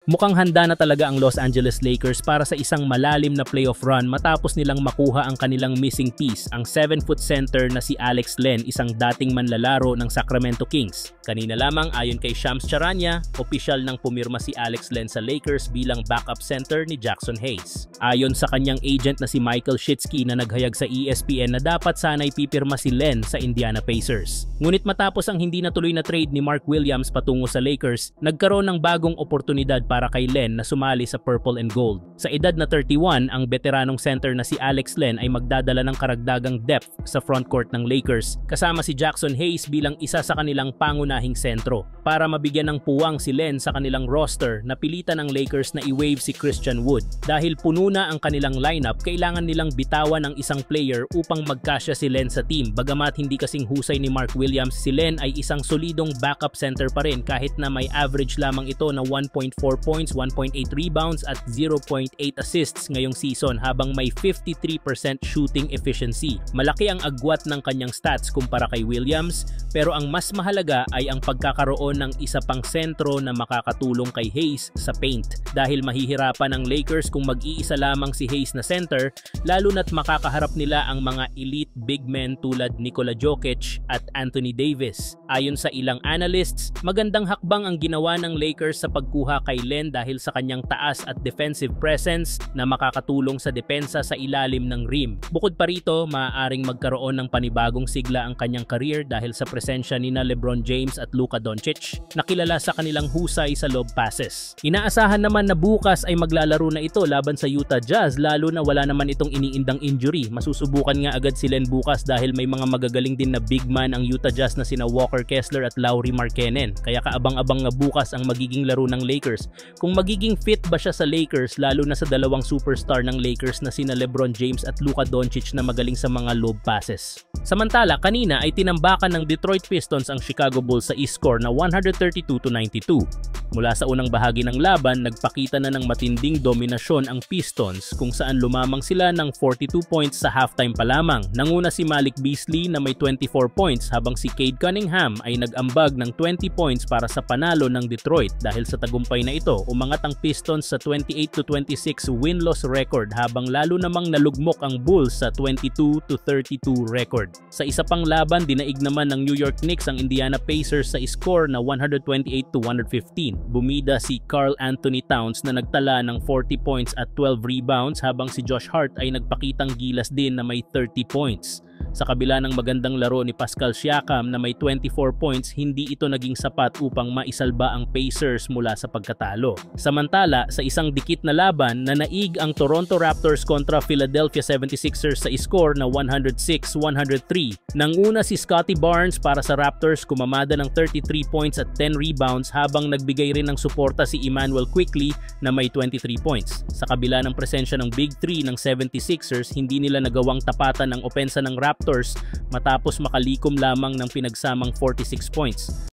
Mukhang handa na talaga ang Los Angeles Lakers para sa isang malalim na playoff run matapos nilang makuha ang kanilang missing piece, ang 7-foot center na si Alex Len, isang dating manlalaro ng Sacramento Kings. Kanina lamang ayon kay Shams Charania, opisyal nang pumirma si Alex Len sa Lakers bilang backup center ni Jackson Hayes. Ayon sa kanyang agent na si Michael Shitsky na naghayag sa ESPN na dapat sana'y pipirma si Len sa Indiana Pacers. Ngunit matapos ang hindi natuloy na trade ni Mark Williams patungo sa Lakers, nagkaroon ng bagong oportunidad para kay Len na sumali sa Purple and Gold. Sa edad na 31, ang veteranong center na si Alex Len ay magdadala ng karagdagang depth sa frontcourt ng Lakers kasama si Jackson Hayes bilang isa sa kanilang pangunahing sentro. Para mabigyan ng puwang si Len sa kanilang roster, napilitan ng Lakers na i-waive si Christian Wood. Dahil puno na ang kanilang lineup, kailangan nilang bitawan ng isang player upang magkasya si Len sa team. Bagamat hindi kasing husay ni Mark Williams, si Len ay isang solidong backup center pa rin kahit na may average lamang ito na 1.4 points, 1.8 rebounds at 0.8 assists ngayong season habang may 53% shooting efficiency. Malaki ang agwat ng kanyang stats kumpara kay Williams, pero ang mas mahalaga ay ang pagkakaroon ng isa pang sentro na makakatulong kay Hayes sa paint. Dahil mahihirapan ang Lakers kung mag-iisa lamang si Hayes na center, lalo na't makakaharap nila ang mga elite big men tulad Nikola Jokic at Anthony Davis. Ayon sa ilang analysts, magandang hakbang ang ginawa ng Lakers sa pagkuha kay Len dahil sa kanyang taas at defensive presence na makakatulong sa depensa sa ilalim ng rim. Bukod pa rito, maaaring magkaroon ng panibagong sigla ang kanyang career dahil sa presensya nina LeBron James at Luka Doncic na kilala sa kanilang husay sa lob passes. Inaasahan naman na bukas ay maglalaro na ito laban sa Utah Jazz lalo na wala naman itong iniindang injury. Masusubukan nga agad si Len bukas dahil may mga magagaling din na big man ang Utah Jazz na sina Walker Kessler at Lauri Markkanen. Kaya kaabang-abang nga bukas ang magiging laro ng Lakers. Kung magiging fit ba siya sa Lakers lalo na sa dalawang superstar ng Lakers na sina LeBron James at Luka Doncic na magaling sa mga lob passes. Samantala, kanina ay tinambakan ng Detroit Pistons ang Chicago Bulls sa score na 132-92. Mula sa unang bahagi ng laban, nagpakita na ng matinding dominasyon ang Pistons kung saan lumamang sila ng 42 points sa halftime pa lamang. Nanguna si Malik Beasley na may 24 points habang si Cade Cunningham ay nag-ambag ng 20 points para sa panalo ng Detroit. Dahil sa tagumpay na ito, umangat ang Pistons sa 28-26 win-loss record habang lalo namang nalugmok ang Bulls sa 22-32 record. Sa isa pang laban, dinaig naman ng New York Knicks ang Indiana Pacers sa score na 128-115. Bumida si Karl Anthony Towns na nagtala ng 40 points at 12 rebounds habang si Josh Hart ay nagpakitang gilas din na may 30 points. Sa kabila ng magandang laro ni Pascal Siakam na may 24 points, hindi ito naging sapat upang maisalba ang Pacers mula sa pagkatalo. Samantala, sa isang dikit na laban, nanaig ang Toronto Raptors kontra Philadelphia 76ers sa score na 106-103. Nanguna si Scottie Barnes para sa Raptors, kumamada ng 33 points at 10 rebounds habang nagbigay rin ng suporta si Immanuel Quickley na may 23 points. Sa kabila ng presensya ng Big 3 ng 76ers, hindi nila nagawang tapatan ang opensa ng Raptors matapos makalikom lamang ng pinagsamang 46 points.